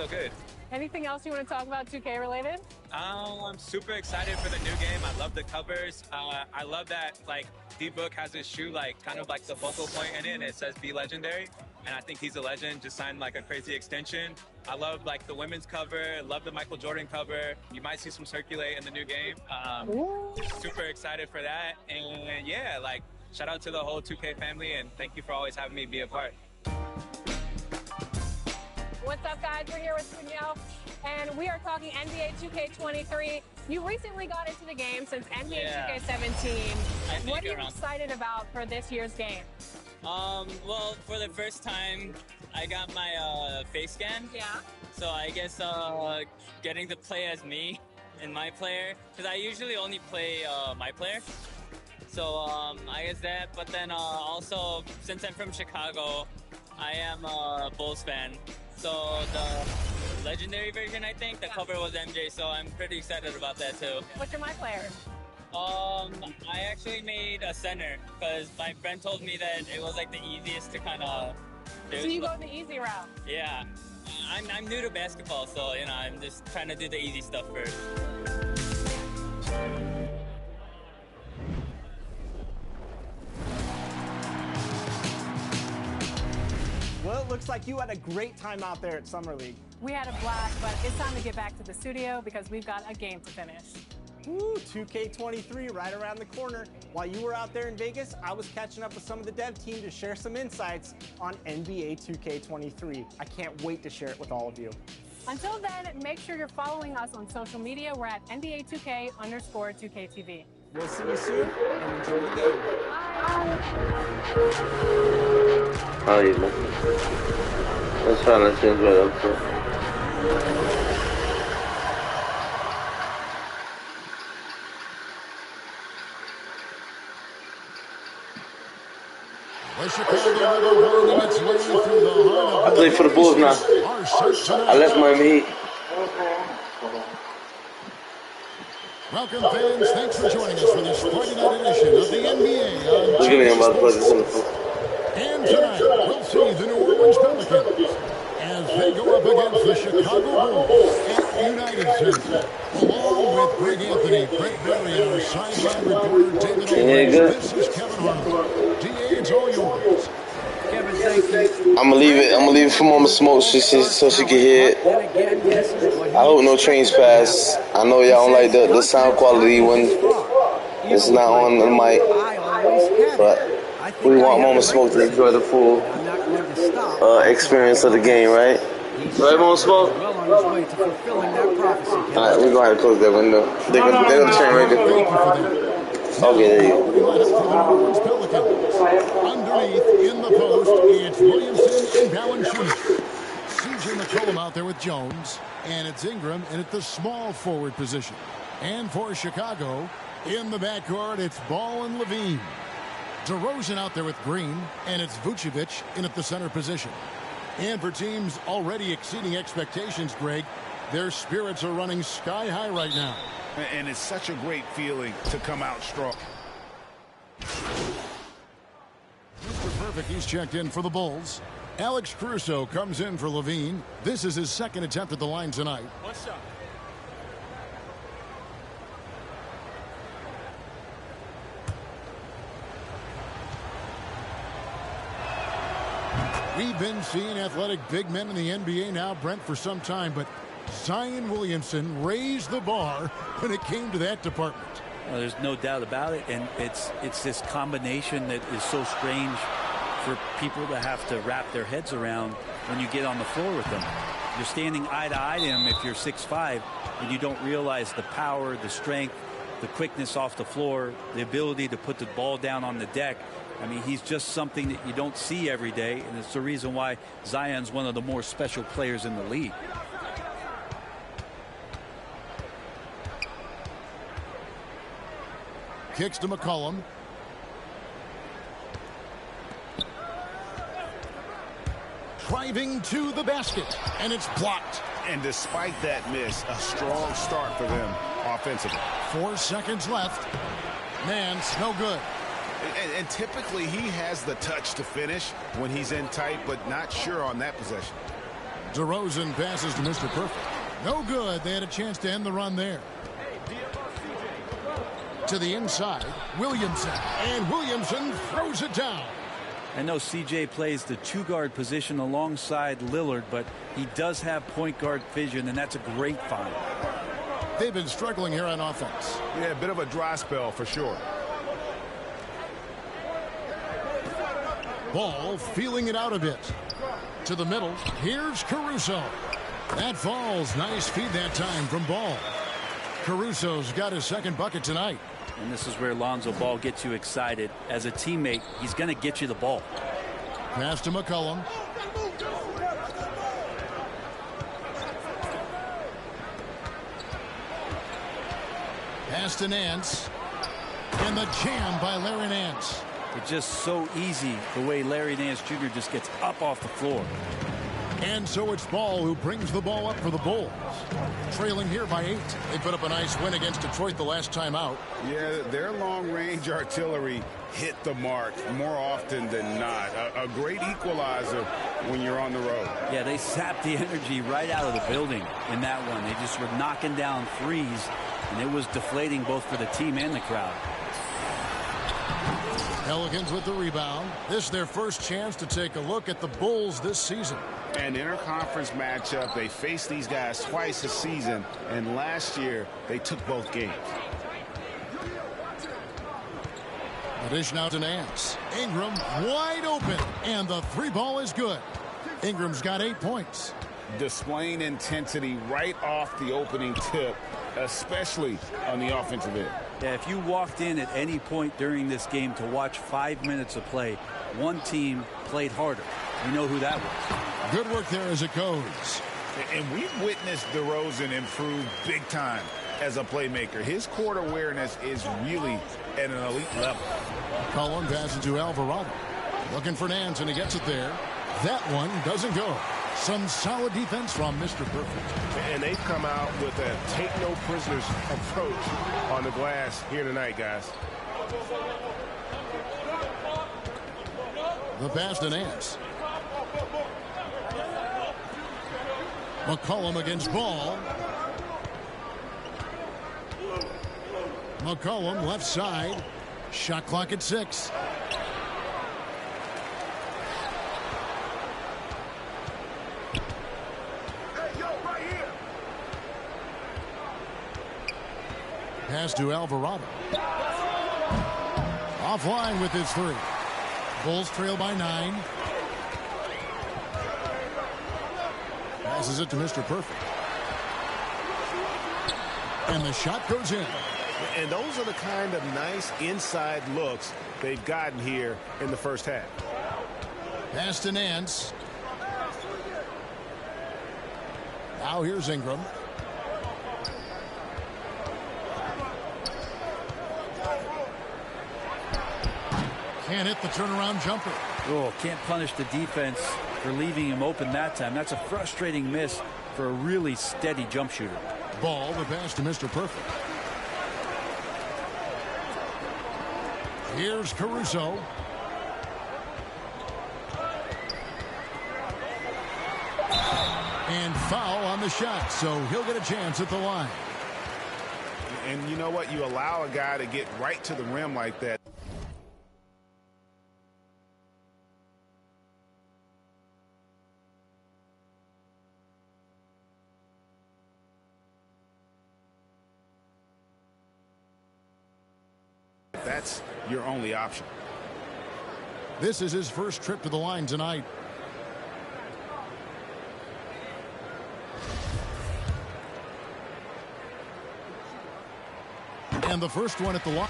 feel good. Anything else you want to talk about 2K related? I'm super excited for the new game. I love the covers. I love that like D-Book has his shoe like kind of like the focal point in it, and it says "Be Legendary." And I think he's a legend. Just signed like a crazy extension. I love like the women's cover. Love the Michael Jordan cover. You might see some circulate in the new game. Super excited for that. And yeah, like shout out to the whole 2K family, and thank you for always having me be a part. What's up, guys? We're here with Danielle, and we are talking NBA 2K23. You recently got into the game since NBA 2K17. What are you excited about for this year's game? Well, for the first time, I got my face scan. Yeah. So I guess getting to play as me and my player, because I usually only play my player. So I guess that, but then also, since I'm from Chicago, I am a Bulls fan. So the legendary version, I think, the cover was MJ, so I'm pretty excited about that too. What's your my player? I actually made a center because my friend told me that it was like the easiest to kind of do. So you go the easy route? Yeah. I'm new to basketball, so you know, I'm just trying to do the easy stuff first. Well, it looks like you had a great time out there at Summer League. We had a blast, but it's time to get back to the studio because we've got a game to finish. Woo, 2K23 right around the corner. While you were out there in Vegas, I was catching up with some of the dev team to share some insights on NBA 2K23. I can't wait to share it with all of you. Until then, make sure you're following us on social media. We're at NBA2K_2KTV. We'll see you soon and enjoy the game. How are you, man? That's fine, let's enjoy it up there. I play for the Bulls now. I left Miami Heat. Welcome, fans. Thanks for joining us for this Friday night edition of the NBA. Look at him about to put this in the phone. And tonight, we'll see the New Orleans Pelicans as they go up against the Chicago Bulls at United Center. Along with Greg Anthony, Brett Barry, and our sideline reporter, David Owens, this is Kevin Harlan. DA, it's all yours. I'ma leave it for Mama Smoke so she can hear it. I hope no trains pass. I know y'all don't like the sound quality when it's not on the mic, but we want Mama Smoke to enjoy the full experience of the game, right? Right, Mama Smoke? Alright, we're going to close that window. They're gonna train right there. Okay, there you go. Underneath in the post, it's Williamson and Valanciunas. CJ McCollum out there with Jones, and it's Ingram in at the small forward position. And for Chicago, in the backcourt, it's Ball and Levine. DeRozan out there with Green, and it's Vucevic in at the center position. And for teams already exceeding expectations, Greg, their spirits are running sky high right now. And it's such a great feeling to come out strong. Mr. Perfect, he's checked in for the Bulls. Alex Caruso comes in for Levine. This is his second attempt at the line tonight. What's up? We've been seeing athletic big men in the NBA now, Brent, for some time, but Zion Williamson raised the bar when it came to that department. Well, there's no doubt about it, and it's this combination that is so strange for people to have to wrap their heads around when you get on the floor with them. You're standing eye to eye to him if you're 6'5", and you don't realize the power, the strength, the quickness off the floor, the ability to put the ball down on the deck. I mean, he's just something that you don't see every day, and it's the reason why Zion's one of the more special players in the league. Kicks to McCollum. Driving to the basket, and it's blocked. And despite that miss, a strong start for them offensively. 4 seconds left. Nance, no good. And typically he has the touch to finish when he's in tight, but not sure on that possession. DeRozan passes to Mr. Perfect. No good. They had a chance to end the run there. To the inside, Williamson. And Williamson throws it down. I know CJ plays the two-guard position alongside Lillard, but he does have point guard vision, and that's a great find. They've been struggling here on offense. Yeah, a bit of a dry spell for sure. Ball feeling it out a bit. To the middle. Here's Caruso. That falls. Nice feed that time from Ball. Caruso's got his second bucket tonight. And this is where Lonzo Ball gets you excited. As a teammate, he's going to get you the ball. Pass to McCollum. Pass to Nance. And the jam by Larry Nance. It's just so easy the way Larry Nance Jr. just gets up off the floor. And so it's Ball who brings the ball up for the Bulls. Trailing here by 8. They put up a nice win against Detroit the last time out. Yeah, their long-range artillery hit the mark more often than not. A great equalizer when you're on the road. Yeah, they sapped the energy right out of the building in that one. They just were knocking down threes, and it was deflating both for the team and the crowd. Pelicans with the rebound. This is their first chance to take a look at the Bulls this season. An interconference matchup. They faced these guys twice a season, and last year they took both games. The dish now to Nance. Ingram wide open, and the three ball is good. Ingram's got 8 points. Displaying intensity right off the opening tip, especially on the offensive end. Yeah, if you walked in at any point during this game to watch 5 minutes of play, one team played harder. You know who that was. Good work there as it goes. And we've witnessed DeRozan improve big time as a playmaker. His court awareness is really at an elite level. Cullen passes to Alvarado. Looking for Nance, and he gets it there. That one doesn't go. Some solid defense from Mr. Perfect. And they've come out with a take-no-prisoners approach on the glass here tonight, guys. The pass to Nance. McCollum against Ball. McCollum left side. Shot clock at 6. Pass to Alvarado. Offline with his 3. Bulls trail by 9. Passes it to Mr. Perfect. And the shot goes in. And those are the kind of nice inside looks they've gotten here in the first half. Pass to Nance. Now here's Ingram. Can't hit the turnaround jumper. Oh, can't punish the defense for leaving him open that time. That's a frustrating miss for a really steady jump shooter. Ball, the pass to Mr. Perfect. Here's Caruso. And foul on the shot, so he'll get a chance at the line. And you know what? You allow a guy to get right to the rim like that. That's your only option. This is his first trip to the line tonight. And the first one at the line.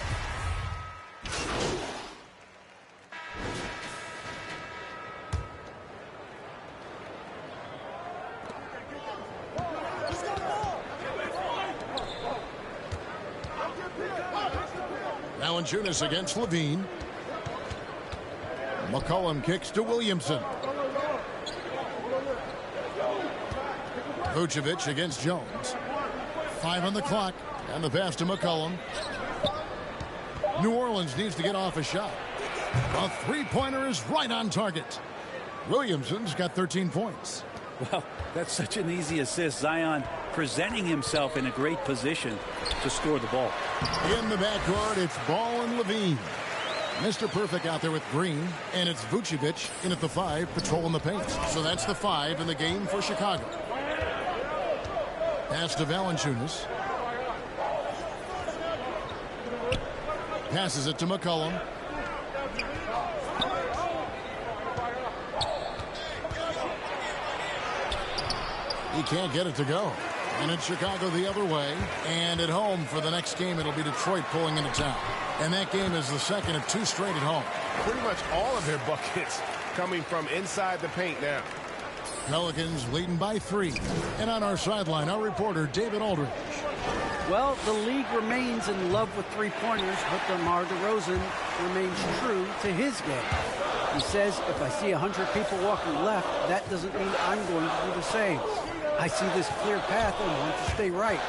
Valanciunas against Levine. McCollum kicks to Williamson. Vucevic against Jones. 5 on the clock. And the pass to McCollum. New Orleans needs to get off a shot. A three-pointer is right on target. Williamson's got 13 points. Well, that's such an easy assist. Zion presenting himself in a great position to score the ball. In the backcourt, it's Ball and Levine. Mr. Perfect out there with Green, and it's Vucevic in at the 5, patrolling the paint. So that's the 5 in the game for Chicago. Pass to Valanciunas. Passes it to McCollum. He can't get it to go. And it's Chicago the other way. And at home for the next game, it'll be Detroit pulling into town. And that game is the second of 2 straight at home. Pretty much all of their buckets coming from inside the paint now. Pelicans leading by 3. And on our sideline, our reporter, David Aldridge. Well, the league remains in love with three-pointers, but DeMar DeRozan remains true to his game. He says, if I see 100 people walking left, that doesn't mean I'm going to do the same. I see this clear path and want to stay right.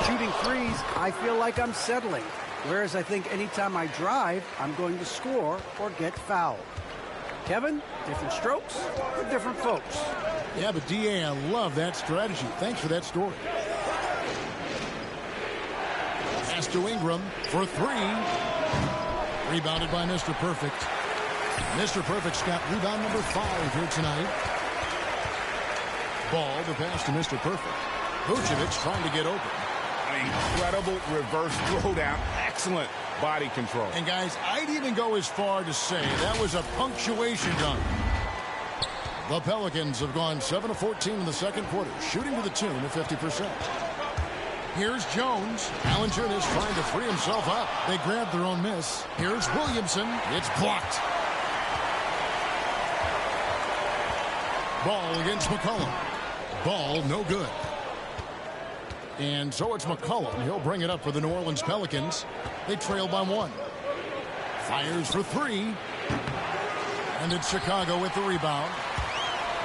Shooting threes, I feel like I'm settling. Whereas I think anytime I drive, I'm going to score or get fouled. Kevin, different strokes for different folks. Yeah, but D.A., I love that strategy. Thanks for that story. Pass to Ingram for 3. Rebounded by Mr. Perfect. Mr. Perfect's got rebound number 5 here tonight. Ball to pass to Mr. Perfect. Vucevic trying to get open. An incredible reverse throwdown. Excellent body control. And guys, I'd even go as far to say that was a punctuation dunk. The Pelicans have gone 7 of 14 in the second quarter, shooting to the tune of 50%. Here's Jones. Valanciunas trying to free himself up. They grabbed their own miss. Here's Williamson. It's blocked. Ball against McCollum. Ball no good. And so it's McCollum. He'll bring it up for the New Orleans Pelicans. They trail by 1. Fires for 3. And it's Chicago with the rebound.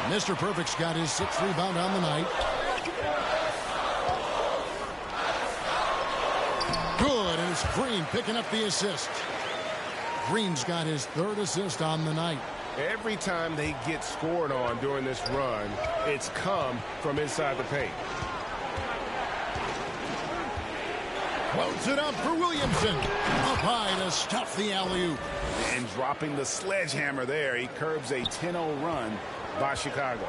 Mr. Perfect's got his 6th rebound on the night. Good, and it's Green picking up the assist. Green's got his 3rd assist on the night. Every time they get scored on during this run, it's come from inside the paint. Floats it up for Williamson. Up high to stuff the alley-oop. And dropping the sledgehammer there, he curbs a 10-0 run by Chicago.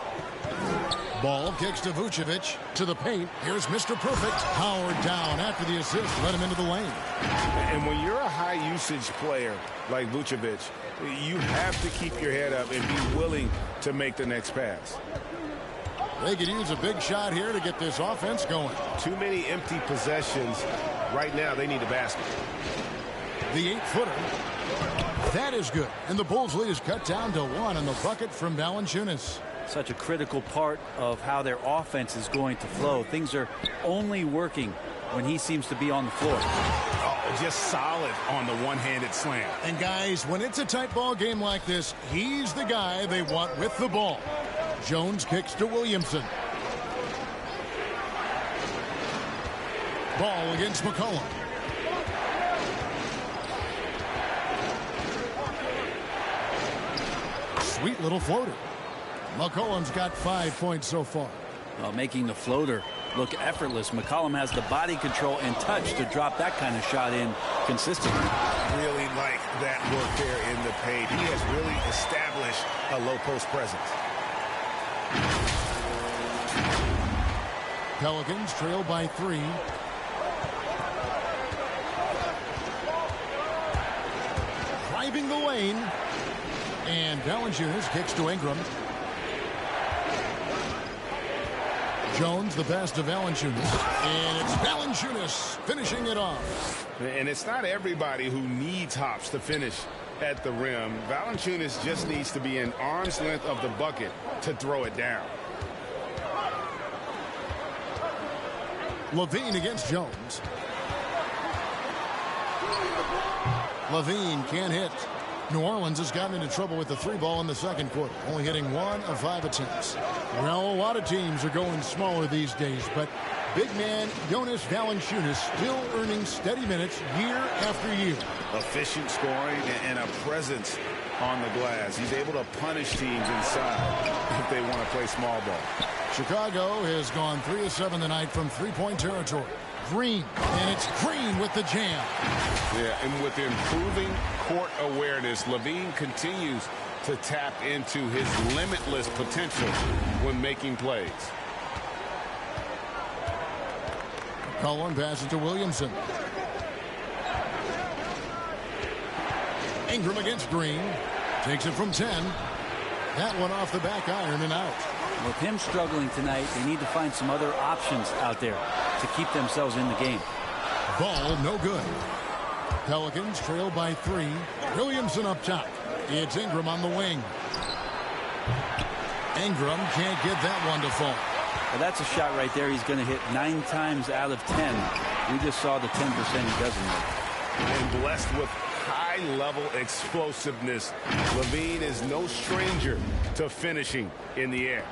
Ball kicks to Vucevic to the paint. Here's Mr. Perfect. Powered down after the assist. Let him into the lane. And when you're a high-usage player like Vucevic, you have to keep your head up and be willing to make the next pass. They could use a big shot here to get this offense going. Too many empty possessions. Right now, they need a basket. The 8-footer. That is good. And the Bulls lead is cut down to 1 on the bucket from Valanciunas. Such a critical part of how their offense is going to flow. Things are only working when he seems to be on the floor. Oh, just solid on the one-handed slam. And guys, when it's a tight ball game like this, he's the guy they want with the ball. Jones kicks to Williamson. Ball against McCollum. Sweet little floater. McCollum's got 5 points so far. Making the floater look effortless. McCollum has the body control and touch to drop that kind of shot in consistently. Really like that work there in the paint. He has really established a low post presence. Pelicans trail by 3. Driving the lane. And Valanciunas kicks to Ingram. Jones, the pass to Valanciunas. And it's Valanciunas finishing it off. And it's not everybody who needs hops to finish at the rim. Valanciunas just needs to be an arm's length of the bucket to throw it down. Levine against Jones. Levine can't hit. New Orleans has gotten into trouble with the 3-ball in the second quarter, only hitting 1 of 5 attempts. Well, a lot of teams are going smaller these days, but big man Jonas Valanciunas still earning steady minutes year after year. Efficient scoring and a presence on the glass. He's able to punish teams inside if they want to play small ball. Chicago has gone 3 of 7 tonight from three-point territory. Green, and it's Green with the jam. Yeah, and with improving court awareness, LaVine continues to tap into his limitless potential when making plays. Cullen passes to Williamson. Ingram against Green. Takes it from 10. That one off the back iron and out. With him struggling tonight, they need to find some other options out there to keep themselves in the game. Ball no good. Pelicans trail by 3. Williamson up top. It's Ingram on the wing. Ingram can't get that one to fall. Well, that's a shot right there he's going to hit 9 times out of 10. We just saw the 10% he doesn't make. And blessed with high-level explosiveness, LaVine is no stranger to finishing in the air.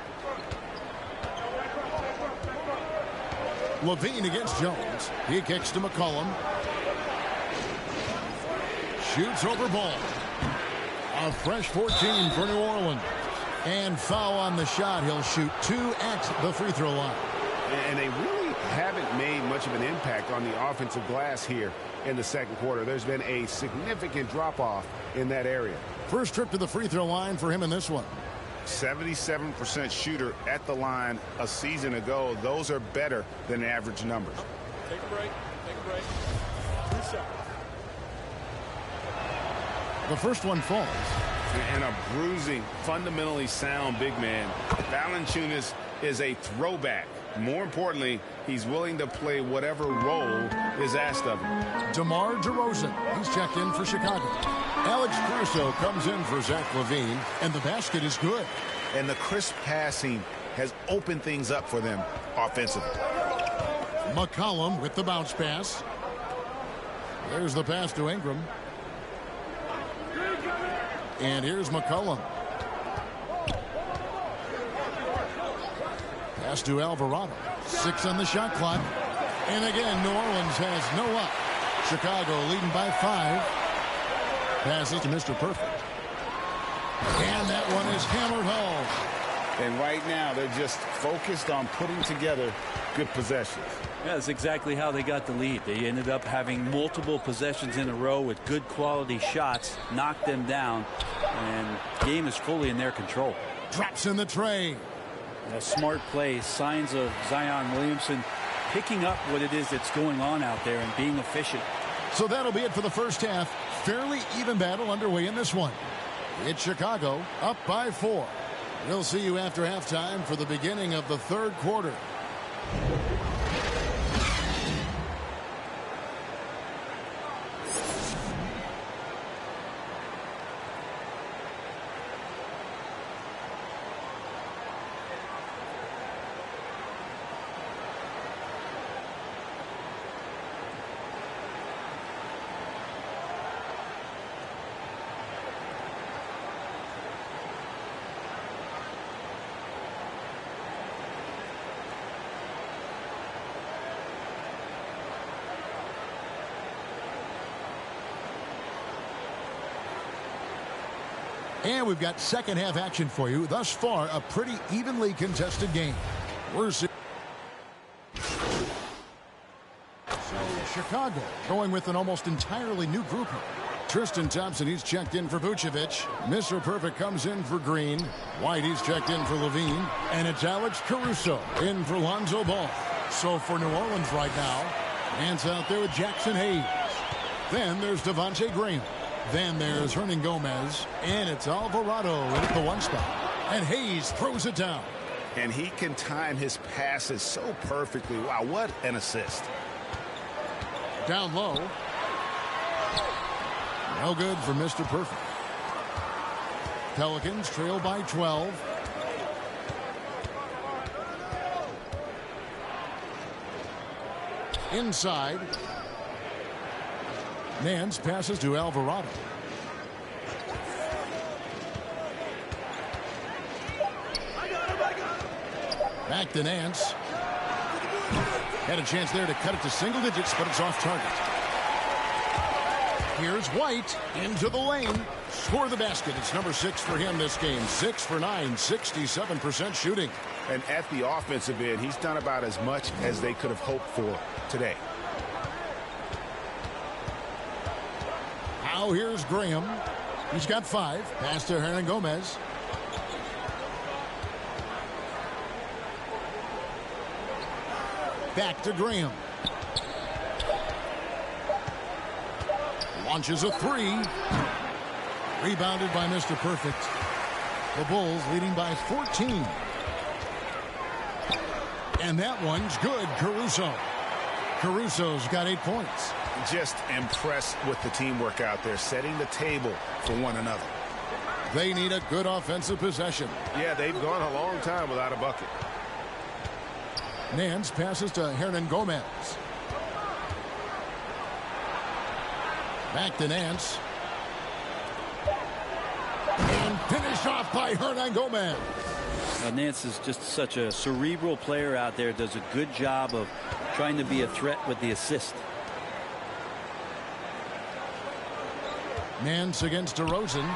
LaVine against Jones. He kicks to McCollum. Shoots over Ball. A fresh 14 for New Orleans. And foul on the shot. He'll shoot 2 at the free throw line. And they really haven't made much of an impact on the offensive glass here in the second quarter. There's been a significant drop-off in that area. First trip to the free throw line for him in this one. 77% shooter at the line a season ago. Those are better than average numbers. Take a break. Take a break. 2 seconds. The first one falls. And a bruising, fundamentally sound big man. Valanciunas is a throwback. More importantly, he's willing to play whatever role is asked of him. DeMar DeRozan. He's checked in for Chicago. Alex Caruso comes in for Zach LaVine, and the basket is good. And the crisp passing has opened things up for them offensively. McCollum with the bounce pass. There's the pass to Ingram. And here's McCollum. Pass to Alvarado. 6 on the shot clock. And again, New Orleans has no up. Chicago leading by 5. Passes to Mr. Perfect. And that one is hammered home. And right now, they're just focused on putting together good possessions. Yeah, that's exactly how they got the lead. They ended up having multiple possessions in a row with good quality shots, knocked them down, and the game is fully in their control. Drops in the tray. A smart play, signs of Zion Williamson picking up what it is that's going on out there and being efficient. So that'll be it for the first half. Fairly even battle underway in this one. It's Chicago up by 4. We'll see you after halftime for the beginning of the third quarter. And we've got second half action for you. Thus far, a pretty evenly contested game. We're seeing Chicago going with an almost entirely new group. Tristan Thompson, he's checked in for Vucevic. Mr. Perfect comes in for Green. White, he's checked in for LaVine. And it's Alex Caruso in for Lonzo Ball. So for New Orleans right now, Nance out there with Jackson Hayes. Then there's Devontae Graham. Then there's Hernan Gomez, and it's Alvarado at the 1 spot. And Hayes throws it down. And he can time his passes so perfectly. Wow, what an assist. Down low. No good for Mr. Perfect. Pelicans trail by 12. Inside. Nance passes to Alvarado. Back to Nance. Had a chance there to cut it to single digits, but it's off target. Here's White into the lane. score the basket. It's number 6 for him this game. 6 for 9, 67% shooting. And at the offensive end, he's done about as much as they could have hoped for today. Now here's Graham. He's got 5. Pass to Hernangomez. Back to Graham. Launches a 3. Rebounded by Mr. Perfect. The Bulls leading by 14. And that one's good. Caruso's got 8 points. Just impressed with the teamwork out there, setting the table for one another. They need a good offensive possession. Yeah, they've gone a long time without a bucket. Nance passes to Hernangomez. Back to Nance. And finished off by Hernangomez. Nance is just such a cerebral player out there. Does a good job of trying to be a threat with the assist. Nance against DeRozan.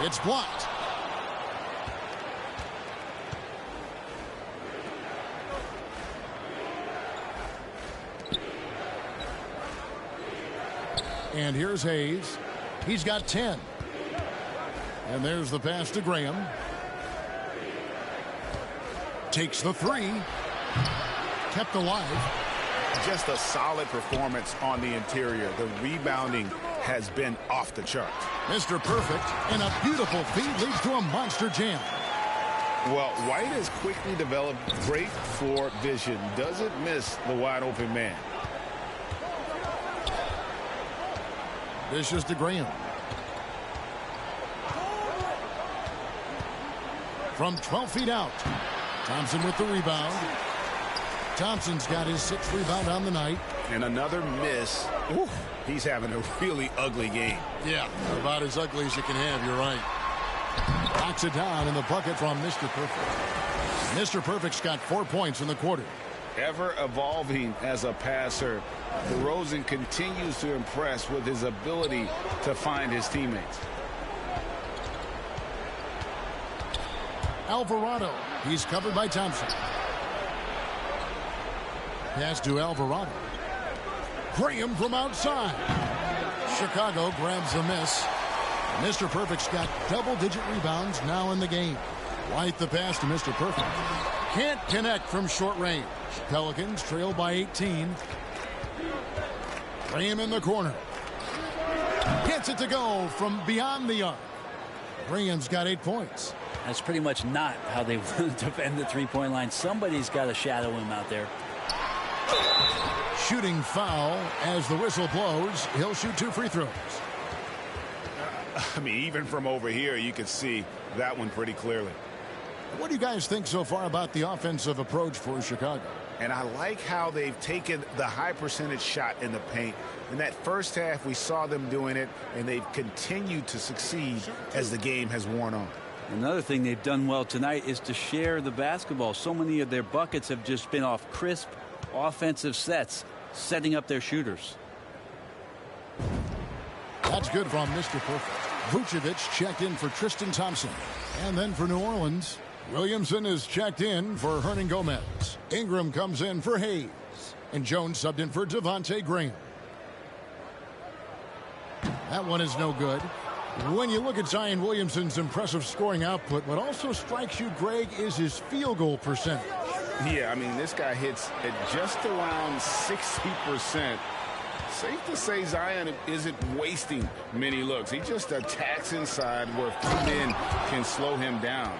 It's blocked. And here's Hayes. He's got 10. And there's the pass to Graham. Takes the 3. Kept alive. Just a solid performance on the interior. The rebounding has been off the charts. Mr. Perfect, and a beautiful feed leads to a monster jam. Well, White has quickly developed great floor vision. Doesn't miss the wide open man. Dishes to Graham. From 12 feet out. Thompson with the rebound. Thompson's got his 6th rebound on the night. And another miss. Oof, he's having a really ugly game. Yeah, about as ugly as you can have, you're right. Knocks it down in the bucket from Mr. Perfect. Mr. Perfect's got 4 points in the quarter. Ever evolving as a passer, DeRozan continues to impress with his ability to find his teammates. Alvarado, he's covered by Thompson. Pass to Alvarado. Graham from outside. Chicago grabs the miss. Mr. Perfect's got double-digit rebounds now in the game. White the pass to Mr. Perfect. Can't connect from short range. Pelicans trail by 18. Graham in the corner. Gets it to go from beyond the arc. Graham's got 8 points. That's pretty much not how they want to defend the three-point line. Somebody's got to shadow him out there. Shooting foul as the whistle blows. He'll shoot 2 free throws. I mean, even from over here, you can see that one pretty clearly. What do you guys think so far about the offensive approach for Chicago? And I like how they've taken the high percentage shot in the paint. In that first half, we saw them doing it, and they've continued to succeed as the game has worn on. Another thing they've done well tonight is to share the basketball. So many of their buckets have just been off crisp offensive sets, setting up their shooters. That's good from Mr. Perfect. Vucevic checked in for Tristan Thompson. And then for New Orleans, Williamson is checked in for Hernangomez. Ingram comes in for Hayes. And Jones subbed in for Devontae Graham. That one is no good. When you look at Zion Williamson's impressive scoring output, what also strikes you, Greg, is his field goal percentage. Yeah, I mean, this guy hits at just around 60%. Safe to say Zion isn't wasting many looks. He just attacks inside where few men can slow him down.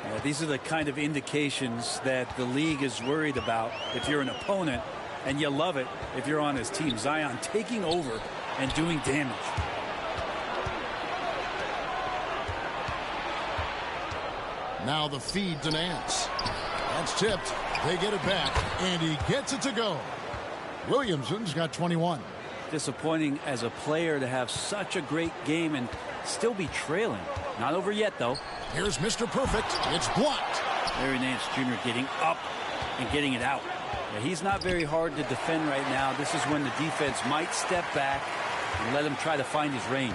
Yeah, these are the kind of indications that the league is worried about if you're an opponent, and you love it if you're on his team. Zion taking over and doing damage. Now the feed to Nance. That's tipped. They get it back, and he gets it to go. Williamson's got 21. Disappointing as a player to have such a great game and still be trailing. Not over yet, though. Here's Mr. Perfect. It's blocked. Larry Nance Jr. getting up and getting it out. Yeah, he's not very hard to defend right now. This is when the defense might step back and let him try to find his range.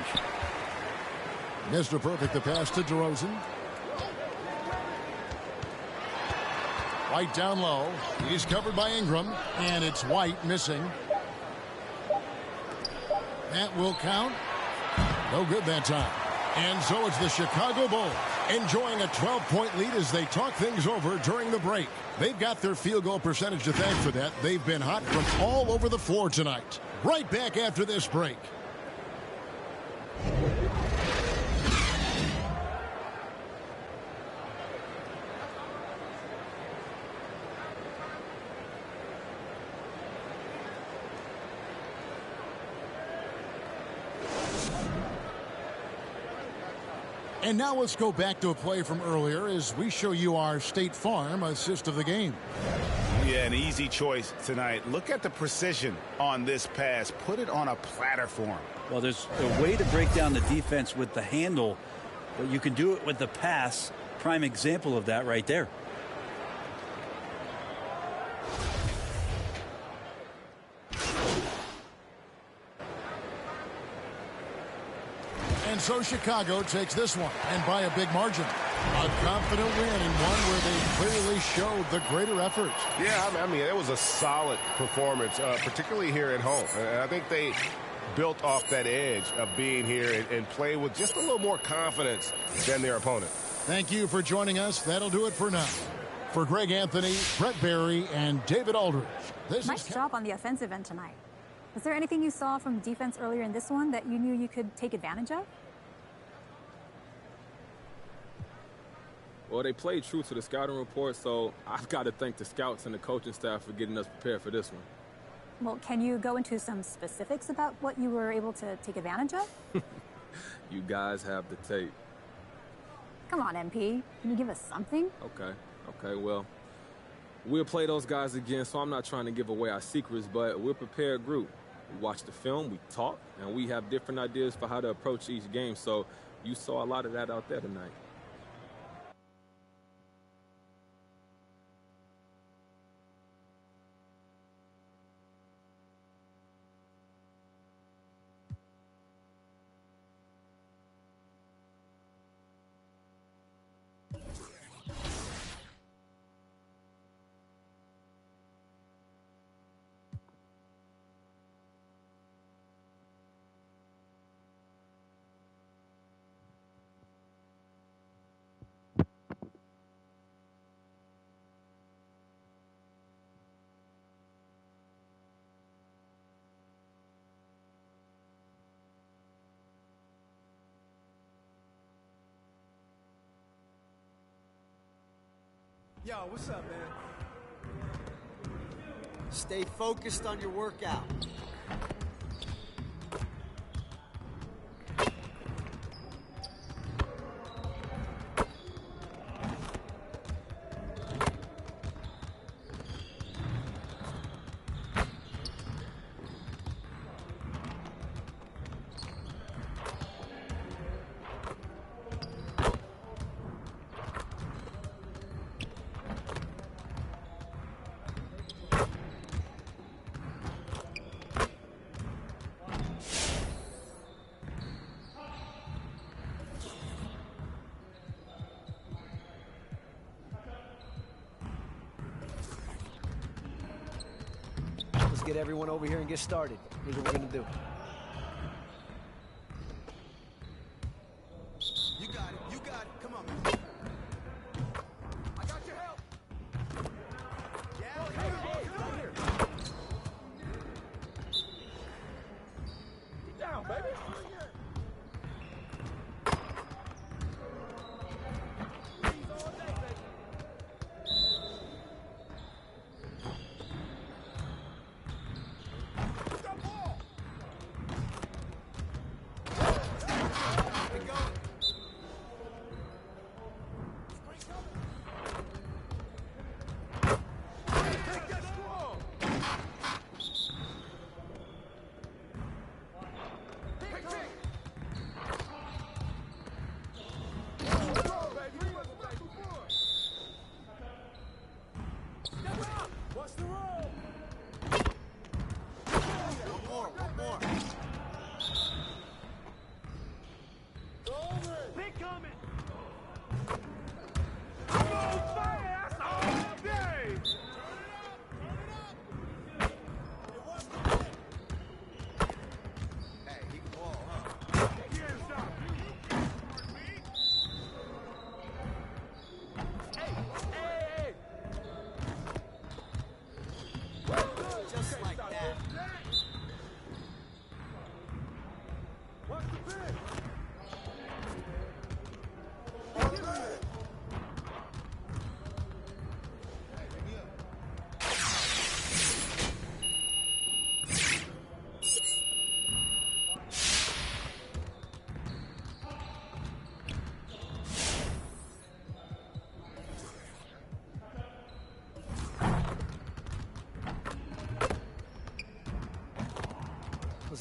Mr. Perfect, the pass to DeRozan. White down low. He's covered by Ingram, and it's White missing. That will count. No good that time. And so it's the Chicago Bulls enjoying a 12-point lead as they talk things over during the break. They've got their field goal percentage to thank for that. They've been hot from all over the floor tonight. Right back after this break. And now let's go back to a play from earlier as we show you our State Farm assist of the game. Yeah, an easy choice tonight. Look at the precision on this pass. Put it on a platter for him. Well, there's a way to break down the defense with the handle, but you can do it with the pass. Prime example of that right there. And so Chicago takes this one, and by a big margin. A confident win, and one where they clearly showed the greater effort. Yeah, I mean, it was a solid performance, particularly here at home. And I think they built off that edge of being here and play with just a little more confidence than their opponent. Thank you for joining us. That'll do it for now. For Greg Anthony, Brett Barry, and David Aldridge. Nice job on the offensive end tonight. Was there anything you saw from defense earlier in this one that you knew you could take advantage of? Well, they played true to the scouting report, so I've got to thank the scouts and the coaching staff for getting us prepared for this one. Well, can you go into some specifics about what you were able to take advantage of? You guys have the tape. Come on, MP. Can you give us something? Okay, well, we'll play those guys again, so I'm not trying to give away our secrets, but we're a prepared group. We watch the film, we talk, and we have different ideas for how to approach each game, so you saw a lot of that out there tonight. Yo, what's up, man? Stay focused on your workout. Let's get everyone over here and get started. Here's what we're going to do. You got it. You got it. Come on, man. I got your help. Yeah, come here. Get down, baby.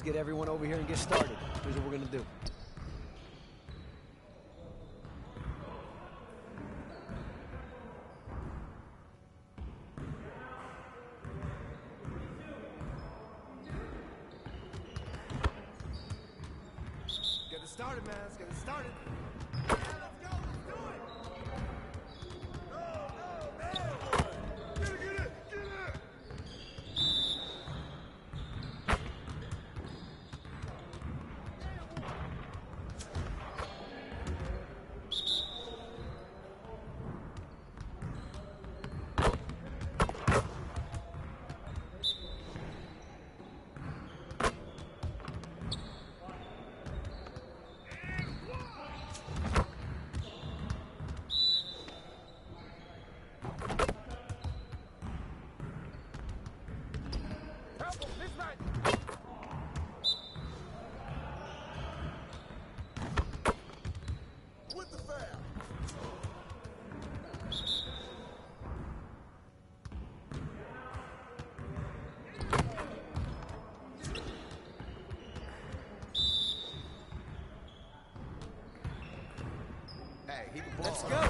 Let's get everyone over here and get started. Here's what we're going to do. Get it started, man. Let's get it started. Let's go.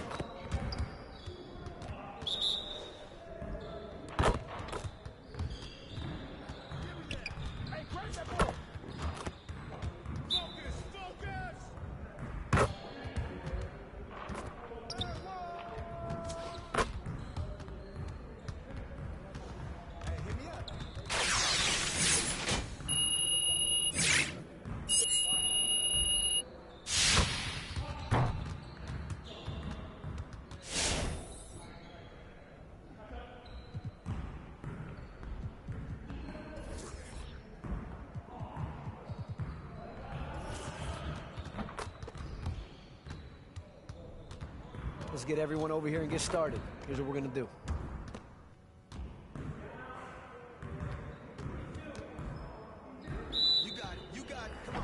Let's get everyone over here and get started. Here's what we're going to do. You got it. You got it. Come on.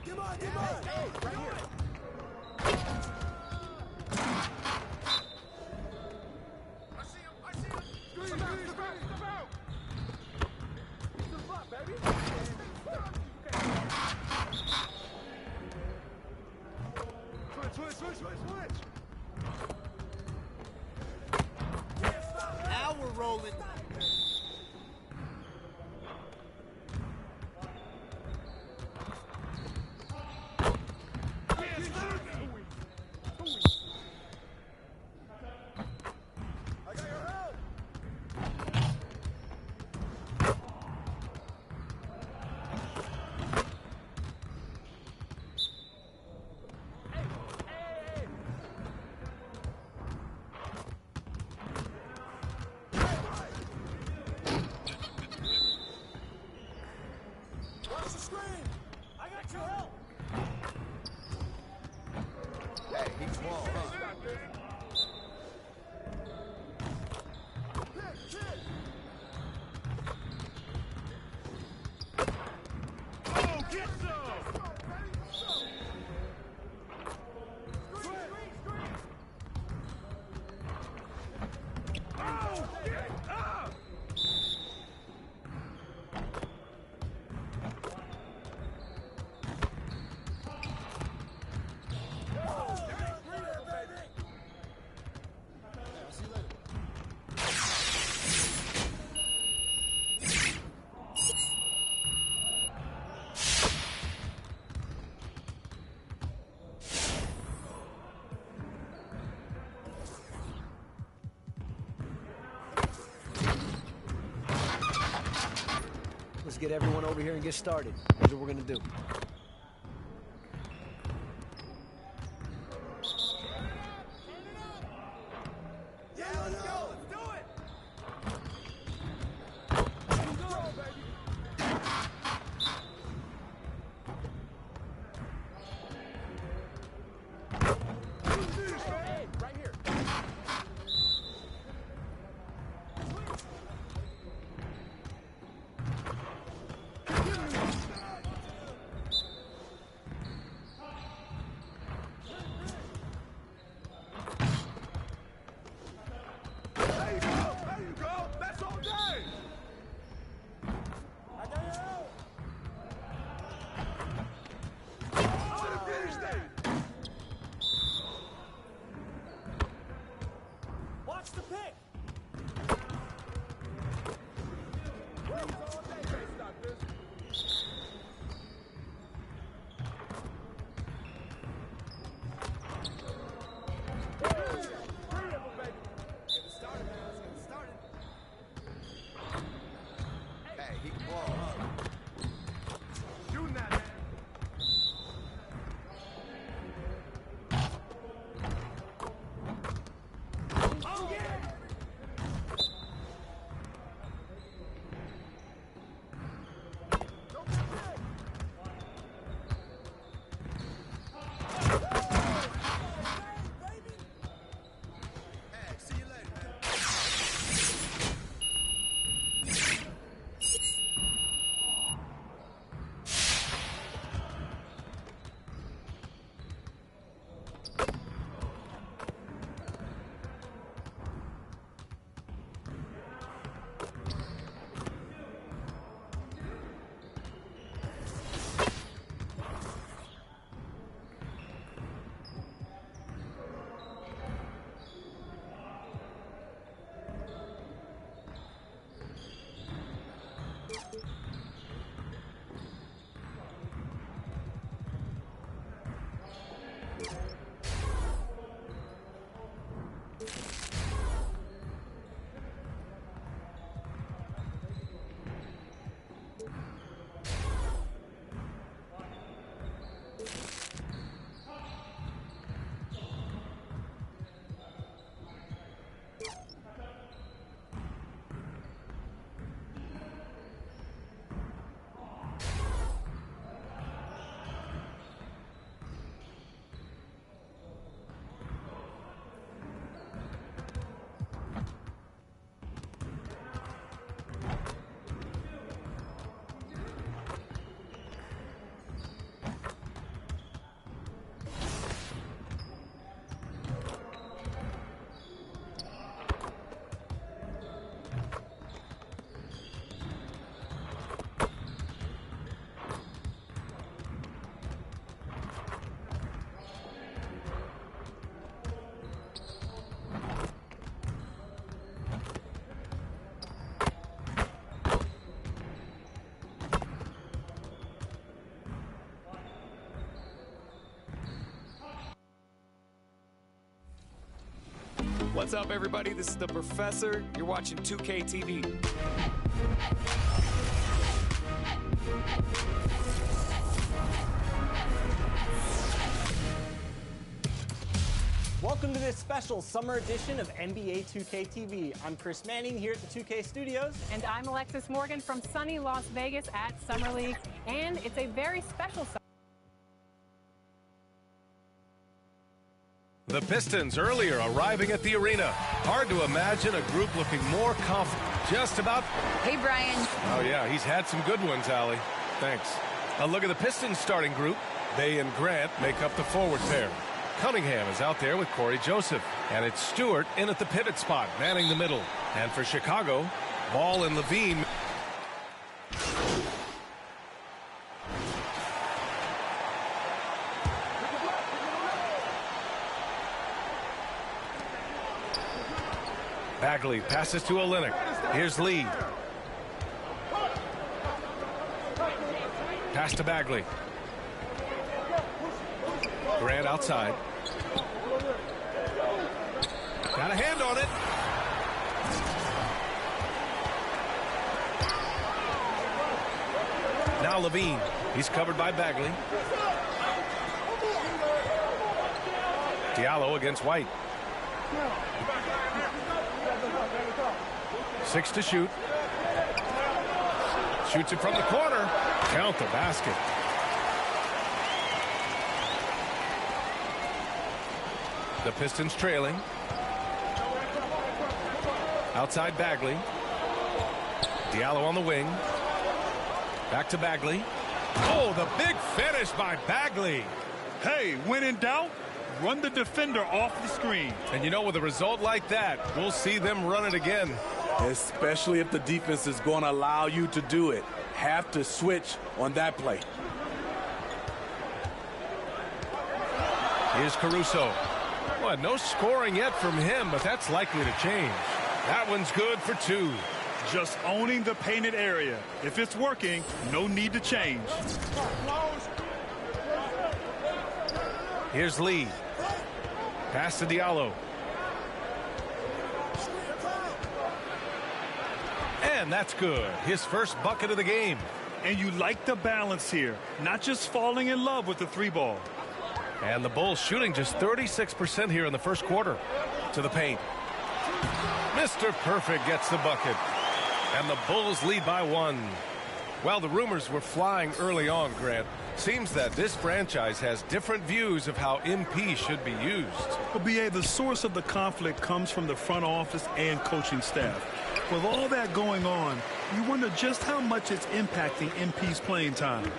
Come on. Come on. Hey, right here. I see him. I see him. Step out. Step out. Step out. Step up, baby. Switch. Now we're rolling. Let's get everyone over here and get started. Here's what we're going to do. Watch the pick. What's up, everybody? This is the Professor. You're watching 2K TV. Welcome to this special summer edition of NBA 2K TV. I'm Chris Manning here at the 2K Studios. And I'm Alexis Morgan from sunny Las Vegas at Summer League. And it's a very special summer. The Pistons earlier arriving at the arena. Hard to imagine a group looking more confident. Just about. Hey, Brian. Oh, yeah, he's had some good ones, Allie. Thanks. A look at the Pistons starting group. They and Grant make up the forward pair. Cunningham is out there with Corey Joseph. And it's Stewart in at the pivot spot, manning the middle. And for Chicago, Ball and Levine. Bagley passes to Olynyk. Here's Lee. Pass to Bagley. Grant outside. Got a hand on it. Now Levine. He's covered by Bagley. Diallo against White. 6 to shoot. Shoots it from the corner. Count the basket. The Pistons trailing. Outside Bagley. Diallo on the wing. Back to Bagley. Oh, the big finish by Bagley. Hey, when in doubt, run the defender off the screen. And you know, with a result like that, we'll see them run it again. Especially if the defense is going to allow you to do it. Have to switch on that play. Here's Caruso. Oh, and no scoring yet from him, but that's likely to change. That one's good for 2. Just owning the painted area. If it's working, no need to change. Here's Lee. Pass to Diallo. And that's good. His first bucket of the game. And you like the balance here. Not just falling in love with the 3-ball. And the Bulls shooting just 36% here in the first quarter. To the paint. Mr. Perfect gets the bucket. And the Bulls lead by 1. Well, the rumors were flying early on, Grant. Seems that this franchise has different views of how MP should be used. Well, B.A., the source of the conflict comes from the front office and coaching staff. With all that going on, you wonder just how much it's impacting MP's playing time.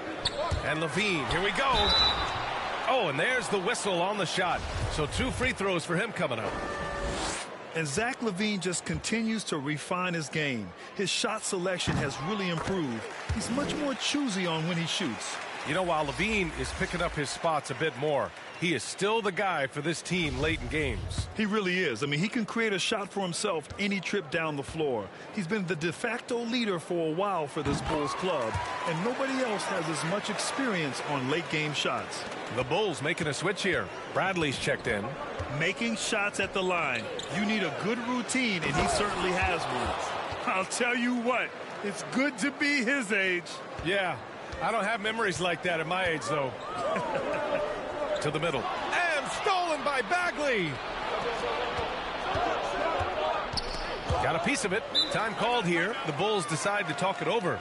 And Levine, here we go. Oh, and there's the whistle on the shot. So 2 free throws for him coming up. And Zach LaVine just continues to refine his game. His shot selection has really improved. He's much more choosy on when he shoots. You know, while LaVine is picking up his spots a bit more, he is still the guy for this team late in games. He really is. I mean, he can create a shot for himself any trip down the floor. He's been the de facto leader for a while for this Bulls club, and nobody else has as much experience on late game shots. The Bulls making a switch here. Bradley's checked in. Making shots at the line. You need a good routine, and he certainly has one. I'll tell you what, it's good to be his age. Yeah, I don't have memories like that at my age, though. To the middle. And stolen by Bagley. Got a piece of it. Time called here. The Bulls decide to talk it over.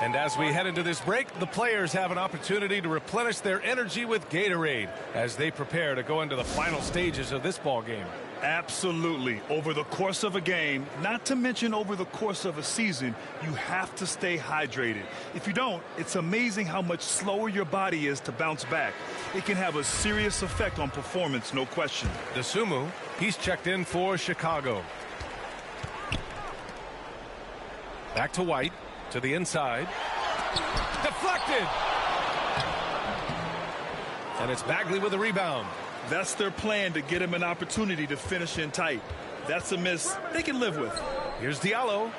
And as we head into this break, the players have an opportunity to replenish their energy with Gatorade as they prepare to go into the final stages of this ball game. Absolutely. Over the course of a game, not to mention over the course of a season, you have to stay hydrated. If you don't, it's amazing how much slower your body is to bounce back. It can have a serious effect on performance, no question. DeSumo, he's checked in for Chicago. Back to White. To the inside. Deflected. And it's Bagley with a rebound. That's their plan, to get him an opportunity to finish in tight. That's a miss they can live with. Here's Diallo.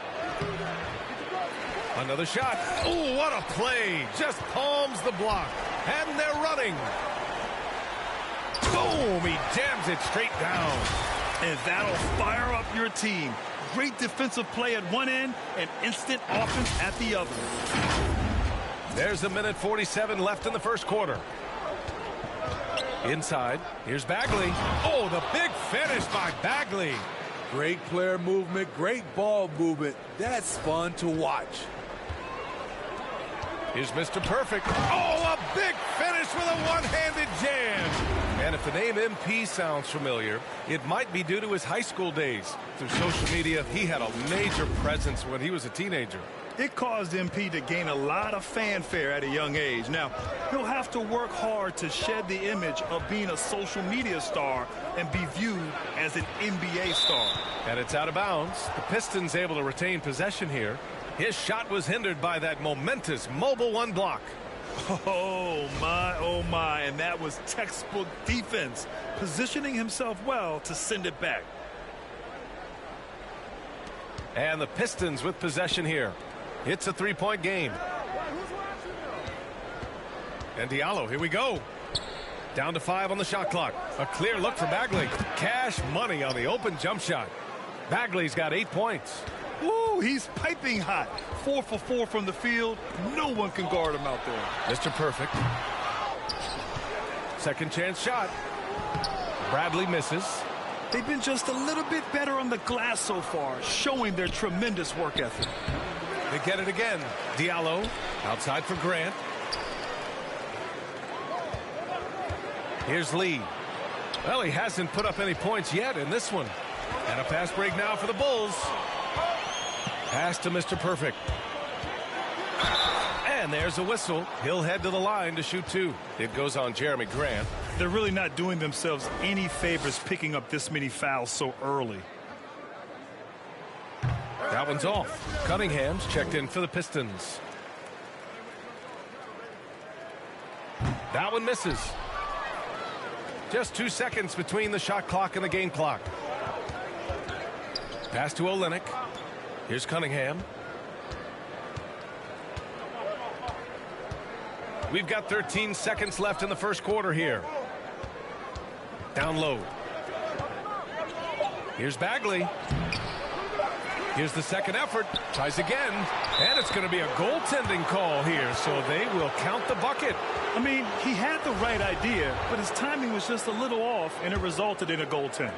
Another shot. Oh, what a play. Just palms the block. And they're running. Boom, he jams it straight down. And that'll fire up your team. Great defensive play at one end and instant offense at the other. There's a minute 47 left in the first quarter. Inside, here's Bagley. Oh, the big finish by Bagley. Great player movement, great ball movement. That's fun to watch. Here's Mr. Perfect. Oh, a big finish with a one-handed jam. And if the name MP sounds familiar, it might be due to his high school days. Through social media, he had a major presence when he was a teenager. It caused MP to gain a lot of fanfare at a young age. Now, he'll have to work hard to shed the image of being a social media star and be viewed as an NBA star. And it's out of bounds. The Pistons able to retain possession here. His shot was hindered by that momentous mobile one block. Oh my, and that was textbook defense, positioning himself well to send it back. And the Pistons with possession here. It's a three-point game. And Diallo, here we go. Down to 5 on the shot clock. A clear look for Bagley. Cash money on the open jump shot. Bagley's got 8 points. Ooh, he's piping hot. 4 for 4 from the field. No one can guard him out there. Mr. Perfect. Second chance shot. Bradley misses. They've been just a little bit better on the glass so far, showing their tremendous work ethic. They get it again. Diallo outside for Grant. Here's Lee. Well, he hasn't put up any points yet in this one. And a fast break now for the Bulls. Pass to Mr. Perfect. And there's a whistle. He'll head to the line to shoot 2. It goes on Jeremy Grant. They're really not doing themselves any favors picking up this many fouls so early. That one's off. Cunningham's checked in for the Pistons. That one misses. Just 2 seconds between the shot clock and the game clock. Pass to Olynyk. Here's Cunningham. We've got 13 seconds left in the first quarter here. Down low. Here's Bagley. Here's the second effort. Tries again. And it's going to be a goaltending call here, so they will count the bucket. I mean, he had the right idea, but his timing was just a little off, and it resulted in a goaltend.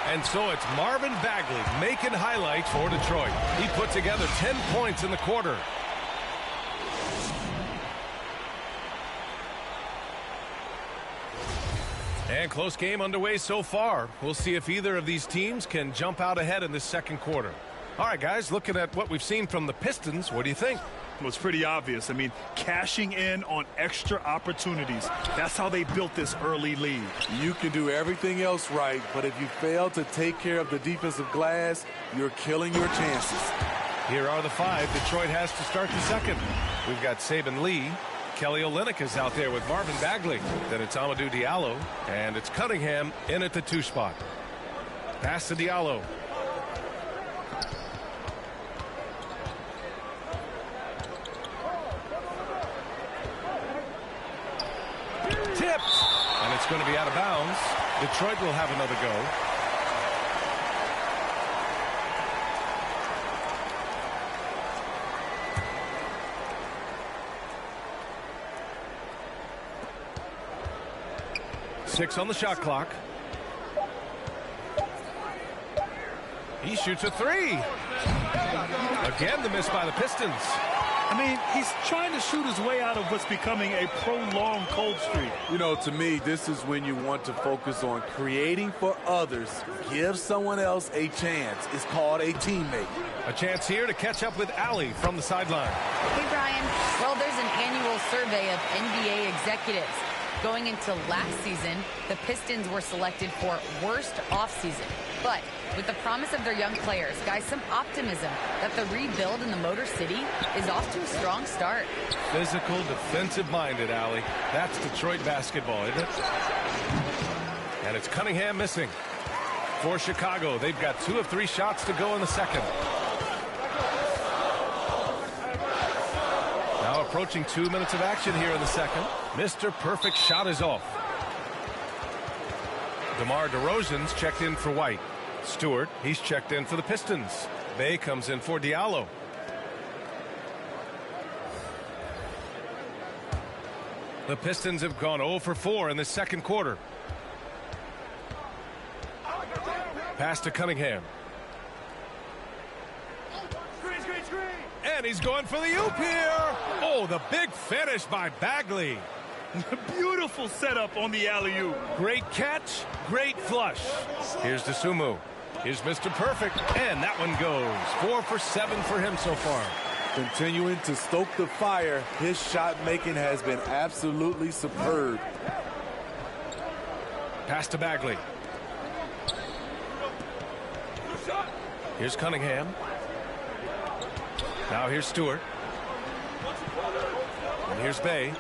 And so it's Marvin Bagley making highlights for Detroit. He put together 10 points in the quarter. And close game underway so far. We'll see if either of these teams can jump out ahead in this second quarter. All right, guys, looking at what we've seen from the Pistons, what do you think? Well, it's pretty obvious. I mean, cashing in on extra opportunities. That's how they built this early lead. You can do everything else right, but if you fail to take care of the defensive glass, you're killing your chances. Here are the five Detroit has to start the second. We've got Saben Lee. Kelly Olynyk is out there with Marvin Bagley. Then it's Amadou Diallo. And it's Cunningham in at the 2 spot. Pass to Diallo. Tipped. And it's going to be out of bounds. Detroit will have another go. Six on the shot clock. He shoots a three. Again, the miss by the Pistons. I mean, he's trying to shoot his way out of what's becoming a prolonged cold streak. You know, to me, this is when you want to focus on creating for others. Give someone else a chance. It's called a teammate. A chance here to catch up with Allie from the sideline. Hey, Brian. Well, there's an annual survey of NBA executives. Going into last season, the Pistons were selected for worst offseason. But with the promise of their young players, guys, some optimism that the rebuild in the Motor City is off to a strong start. Physical, defensive-minded, Allie. That's Detroit basketball, isn't it? And it's Cunningham missing. For Chicago, they've got 2 of 3 shots to go in the second. Now approaching 2 minutes of action here in the second. Mr. Perfect shot is off. DeMar DeRozan's checked in for White. Stewart, he's checked in for the Pistons. Bay comes in for Diallo. The Pistons have gone 0 for 4 in the second quarter. Pass to Cunningham. And he's going for the oop here. Oh, the big finish by Bagley. Beautiful setup on the alley-oop. Great catch, great flush. Here's Dosunmu. Here's Mr. Perfect, and that one goes. 4 for 7 for him so far. Continuing to stoke the fire, his shot making has been absolutely superb. Pass to Bagley. Here's Cunningham. Now here's Stewart. And here's Bay.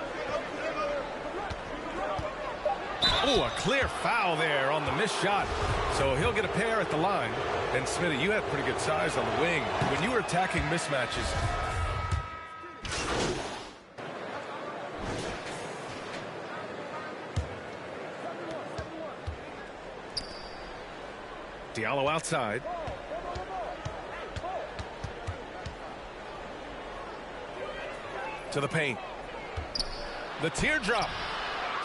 Oh, a clear foul there on the missed shot. So he'll get a pair at the line. And Smitty, you had pretty good size on the wing. When you were attacking mismatches, Diallo outside. To the paint. The teardrop.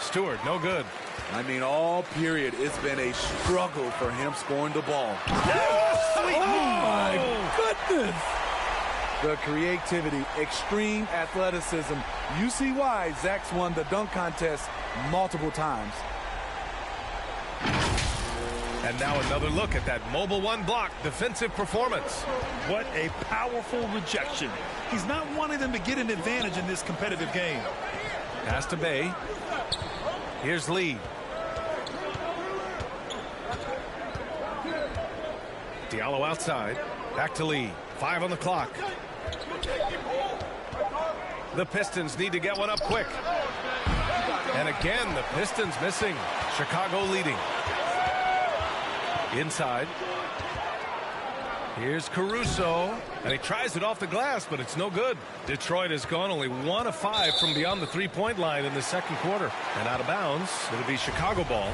Stewart, no good. I mean, all period, it's been a struggle for him scoring the ball. Oh, my goodness. The creativity, extreme athleticism. You see why Zach's won the dunk contest multiple times. And now another look at that mobile one block defensive performance. What a powerful rejection. He's not wanting them to get an advantage in this competitive game. Pass to Bay. Here's Lee. Diallo outside. Back to Lee. 5 on the clock. The Pistons need to get one up quick. And again, the Pistons missing. Chicago leading. Inside. Here's Caruso, and he tries it off the glass, but it's no good. Detroit has gone only 1 of 5 from beyond the three-point line in the second quarter. And out of bounds, it'll be Chicago ball.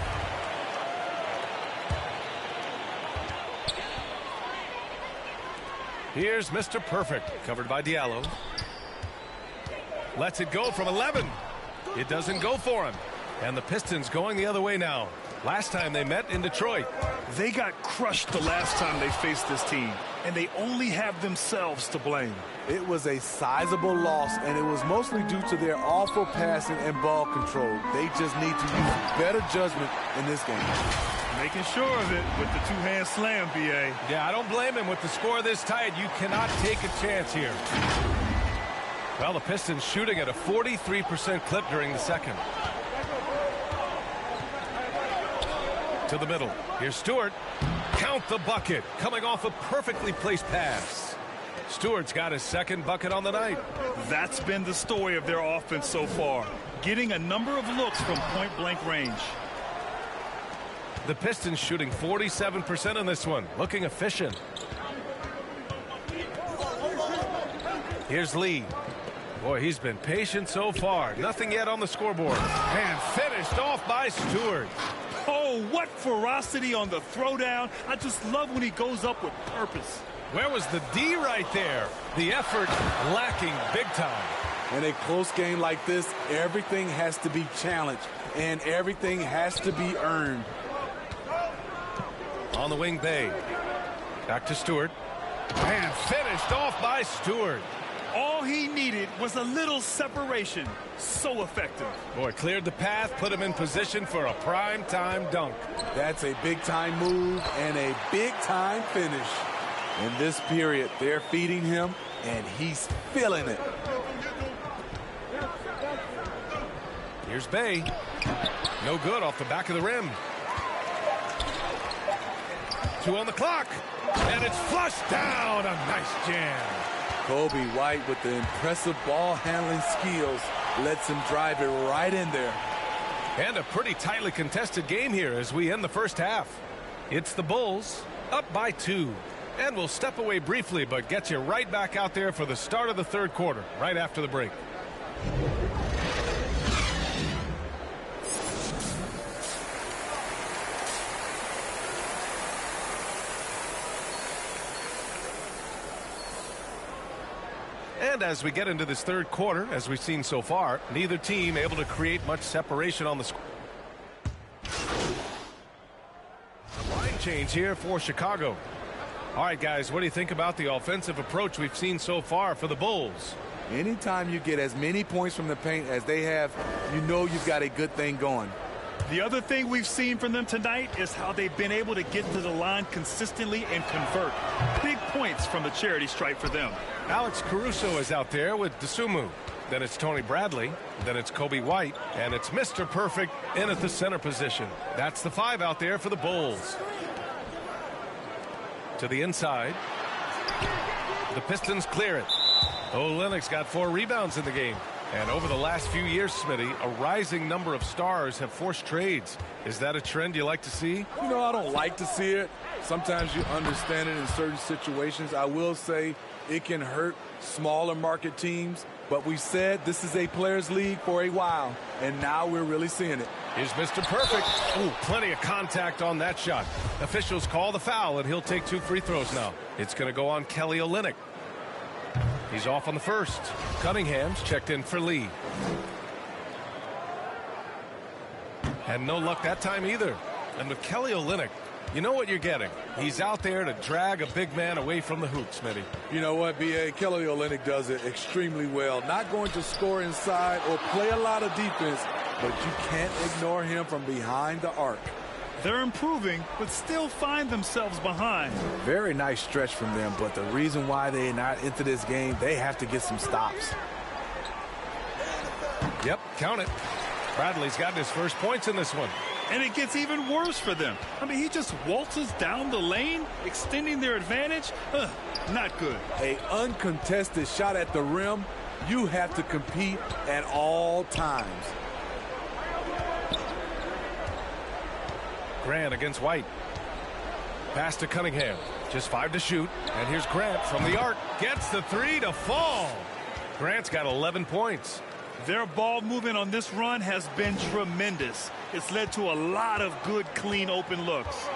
Here's Mr. Perfect, covered by Diallo. Lets it go from 11. It doesn't go for him. And the Pistons going the other way now. Last time they met in Detroit. They got crushed the last time they faced this team, and they only have themselves to blame. It was a sizable loss, and it was mostly due to their awful passing and ball control. They just need to use better judgment in this game. Making sure of it with the two-hand slam, B.A. Yeah, I don't blame him. With the score this tight, you cannot take a chance here. Well, the Pistons shooting at a 43% clip during the second. To the middle. Here's Stewart. Count the bucket. Coming off a perfectly placed pass. Stewart's got his second bucket on the night. That's been the story of their offense so far. Getting a number of looks from point-blank range. The Pistons shooting 47% in this one. Looking efficient. Here's Lee. Boy, he's been patient so far. Nothing yet on the scoreboard. And finished off by Stewart. Oh, what ferocity on the throwdown. I just love when he goes up with purpose. Where was the D right there? The effort lacking big time. In a close game like this, everything has to be challenged, and everything has to be earned. On the wing, Bay. Back to Stewart. And finished off by Stewart. All he needed was a little separation. So effective. Boy, cleared the path, put him in position for a prime-time dunk. That's a big-time move and a big-time finish. In this period, they're feeding him, and he's feeling it. Here's Bay. No good off the back of the rim. 2 on the clock. And it's flushed down. A nice jam. Coby White, with the impressive ball handling skills, lets him drive it right in there. And a pretty tightly contested game here as we end the first half. It's the Bulls up by 2. And we'll step away briefly, but get you right back out there for the start of the third quarter, right after the break. And as we get into this third quarter, as we've seen so far, neither team able to create much separation on the score. Line change here for Chicago. All right, guys, what do you think about the offensive approach we've seen so far for the Bulls? Anytime you get as many points from the paint as they have, you know you've got a good thing going. The other thing we've seen from them tonight is how they've been able to get to the line consistently and convert. Big points from the charity stripe for them. Alex Caruso is out there with Dosunmu. Then it's Tony Bradley. Then it's Coby White. And it's Mr. Perfect in at the center position. That's the 5 out there for the Bulls. To the inside. The Pistons clear it. Olynyk's got 4 rebounds in the game. And over the last few years, Smitty, a rising number of stars have forced trades. Is that a trend you like to see? You know, I don't like to see it. Sometimes you understand it in certain situations. I will say it can hurt smaller market teams. But we said this is a players' league for a while. And now we're really seeing it. Here's Mr. Perfect. Ooh, plenty of contact on that shot. Officials call the foul, and he'll take 2 free throws now. It's going to go on Kelly Olynyk. He's off on the first. Cunningham's checked in for Lee. And no luck that time either. And with Kelly Olynyk, you know what you're getting. He's out there to drag a big man away from the hoop, Smitty. You know what, B.A.? Kelly Olynyk does it extremely well. Not going to score inside or play a lot of defense, but you can't ignore him from behind the arc. They're improving, but still find themselves behind. Very nice stretch from them, but the reason why they're not into this game, they have to get some stops. Yep, count it. Bradley's got his first points in this one. And it gets even worse for them. I mean, he just waltzes down the lane, extending their advantage. Not good. An uncontested shot at the rim, you have to compete at all times. Grant against White. Pass to Cunningham. Just 5 to shoot. And here's Grant from the arc. Gets the 3 to fall. Grant's got 11 points. Their ball movement on this run has been tremendous. It's led to a lot of good, clean, open looks.